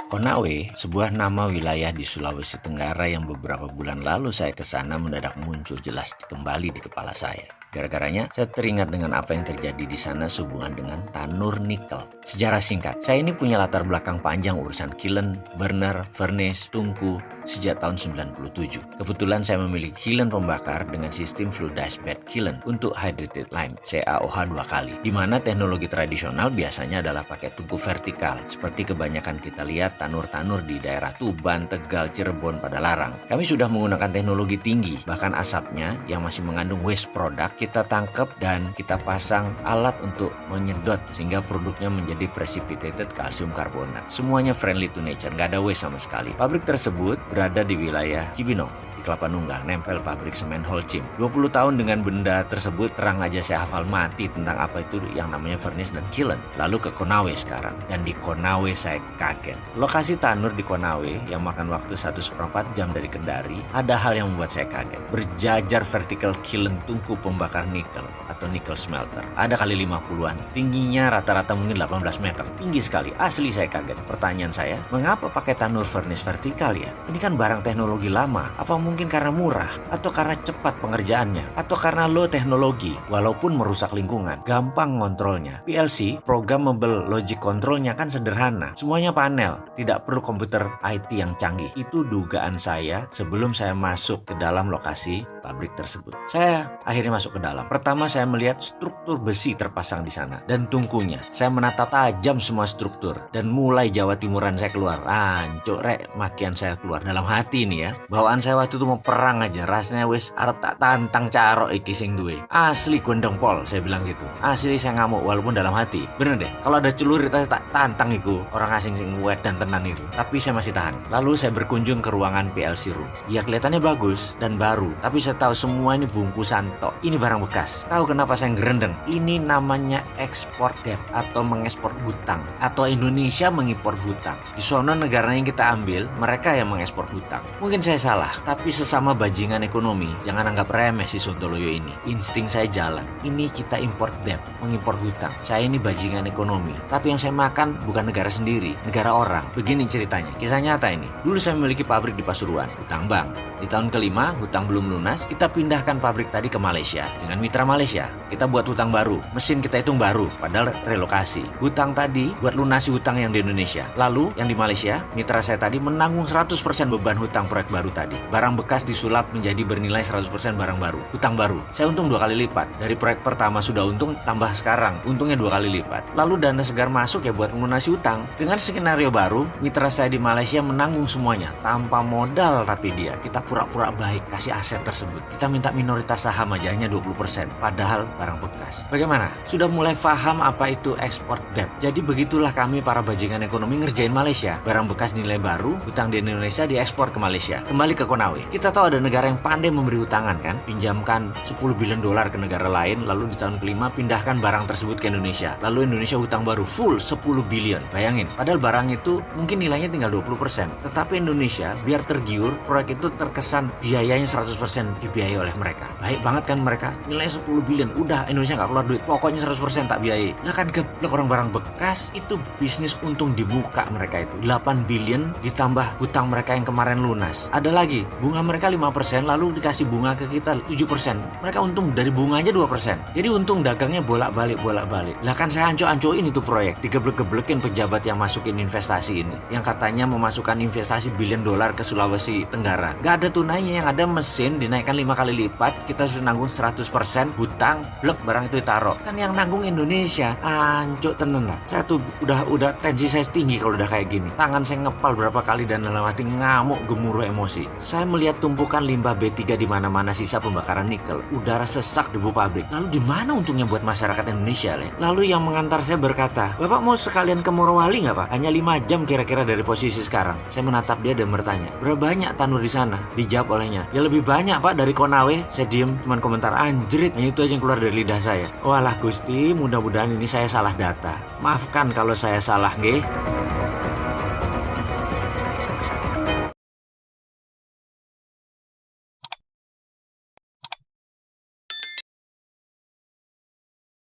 Konawe, sebuah nama wilayah di Sulawesi Tenggara yang beberapa bulan lalu saya ke sana mendadak muncul jelas kembali di kepala saya. Gara-garanya, saya teringat dengan apa yang terjadi di sana sehubungan dengan tanur nikel. Sejarah singkat, saya ini punya latar belakang panjang urusan kiln, burner, furnace, tungku sejak tahun 97. Kebetulan saya memiliki kiln pembakar dengan sistem fluidized bed kiln untuk hydrated lime, CaOH 2 kali. Di mana teknologi tradisional biasanya adalah pakai tungku vertikal, seperti kebanyakan kita lihat tanur-tanur di daerah Tuban, Tegal, Cirebon, pada larang. Kami sudah menggunakan teknologi tinggi, bahkan asapnya yang masih mengandung waste product kita tangkap dan kita pasang alat untuk menyedot sehingga produknya menjadi precipitated calcium carbonate. Semuanya friendly to nature, nggak ada waste sama sekali. Pabrik tersebut berada di wilayah Cibinong di Kelapa Nunggal, nempel pabrik semen Holcim. 20 tahun dengan benda tersebut, terang aja saya hafal mati tentang apa itu yang namanya furnace dan kiln. Lalu ke Konawe sekarang, dan di Konawe saya kaget. Lokasi tanur di Konawe yang makan waktu 1,4 jam dari Kendari, ada hal yang membuat saya kaget. Berjajar vertical kiln tungku pembakar nikel atau nickel smelter. Ada kali 50-an. Tingginya rata-rata mungkin 18 meter. Tinggi sekali. Asli saya kaget. Pertanyaan saya, mengapa pakai tanur furnace vertikal ya? Ini kan barang teknologi lama. Apa mungkin karena murah? Atau karena cepat pengerjaannya? Atau karena low teknologi? Walaupun merusak lingkungan. Gampang ngontrolnya. PLC, Programmable Logic Controlnya kan sederhana. Semuanya panel. Tidak perlu komputer IT yang canggih. Itu dugaan saya sebelum saya masuk ke dalam lokasi pabrik tersebut. Saya akhirnya masuk ke dalam. Pertama saya melihat struktur besi terpasang di sana dan tungkunya. Saya menatap tajam semua struktur dan mulai Jawa Timuran saya keluar. Ancuk rek, makian saya keluar dalam hati nih ya. Bawaan saya waktu itu mau perang aja. Rasanya wis arep tak tantang carok iki sing duwe. Asli gondong pol, saya bilang gitu. Asli saya ngamuk walaupun dalam hati. Bener deh. Kalau ada celurit saya tak tantang iku orang asing sing wet dan tenan itu. Tapi saya masih tahan. Lalu saya berkunjung ke ruangan PLC room. Ya kelihatannya bagus dan baru, tapi saya tahu semua ini bungkusan tok. Ini barang bekas. Tahu kenapa saya gerendeng? Ini namanya ekspor debt atau mengekspor hutang, atau Indonesia mengimpor hutang. Di sono negara yang kita ambil, mereka yang mengekspor hutang. Mungkin saya salah, tapi sesama bajingan ekonomi, jangan anggap remeh si Sontoloyo ini. Insting saya jalan. Ini kita import debt, mengimpor hutang. Saya ini bajingan ekonomi, tapi yang saya makan bukan negara sendiri, negara orang. Begini ceritanya, kisah nyata ini. Dulu saya memiliki pabrik di Pasuruan, hutang bank. Di tahun kelima, hutang belum lunas, kita pindahkan pabrik tadi ke Malaysia dengan mitra Malaysia. Kita buat hutang baru, mesin kita hitung baru, padahal relokasi. Hutang tadi buat lunasi hutang yang di Indonesia. Lalu yang di Malaysia, mitra saya tadi menanggung 100% beban hutang proyek baru tadi. Barang bekas disulap menjadi bernilai 100% barang baru, hutang baru. Saya untung 2 kali lipat. Dari proyek pertama sudah untung, tambah sekarang untungnya 2 kali lipat. Lalu dana segar masuk ya buat melunasi hutang. Dengan skenario baru, mitra saya di Malaysia menanggung semuanya tanpa modal, tapi kita pura-pura baik kasih aset tersebut. Kita minta minoritas saham aja hanya 20%, padahal barang bekas. Bagaimana? Sudah mulai paham apa itu export debt. Jadi begitulah kami para bajingan ekonomi ngerjain Malaysia. Barang bekas nilai baru, hutang di Indonesia diekspor ke Malaysia. Kembali ke Konawe. Kita tahu ada negara yang pandai memberi hutangan kan? Pinjamkan 10 billion dolar ke negara lain, lalu di tahun kelima pindahkan barang tersebut ke Indonesia. Lalu Indonesia hutang baru full 10 billion. Bayangin, padahal barang itu mungkin nilainya tinggal 20%. Tetapi Indonesia biar tergiur, proyek itu terkesan biayanya 100% dibiayai oleh mereka. Baik banget kan mereka, nilainya 10 billion, udah Indonesia nggak keluar duit, pokoknya 100% tak biayai. Lah kan geblek orang barang bekas, itu bisnis untung di muka mereka itu. 8 billion ditambah hutang mereka yang kemarin lunas. Ada lagi, bunga mereka 5%, lalu dikasih bunga ke kita 7%. Mereka untung dari bunga aja 2%. Jadi untung dagangnya bolak-balik. Lah kan saya anco-ancoin itu proyek, digeblek-geblekin pejabat yang masukin investasi ini. Yang katanya memasukkan investasi billion dolar ke Sulawesi Tenggara. Gak ada tunainya, yang ada mesin dinaikkan 5 kali lipat, kita sudah nanggung 100% hutang, blek barang itu ditaruh. Kan yang nanggung Indonesia. Ancuk tenan lah. Saya tuh udah tensi saya tinggi kalau udah kayak gini. Tangan saya ngepal berapa kali dan dalam hati ngamuk gemuruh emosi. Saya melihat tumpukan limbah B3 di mana-mana sisa pembakaran nikel, udara sesak debu pabrik. Lalu di mana untungnya buat masyarakat Indonesia, Le? Lalu yang mengantar saya berkata, "Bapak mau sekalian ke Morowali nggak, Pak? Hanya 5 jam kira-kira dari posisi sekarang." Saya menatap dia dan bertanya, "Berapa banyak tanur di sana?" Dijawab olehnya, "Ya lebih banyak, Pak, dari Konawe." Saya diem, cuman komentar anjrit. Yang itu aja yang keluar dari lidah saya. Walah Gusti, mudah-mudahan ini saya salah data. Maafkan kalau saya salah, nggih.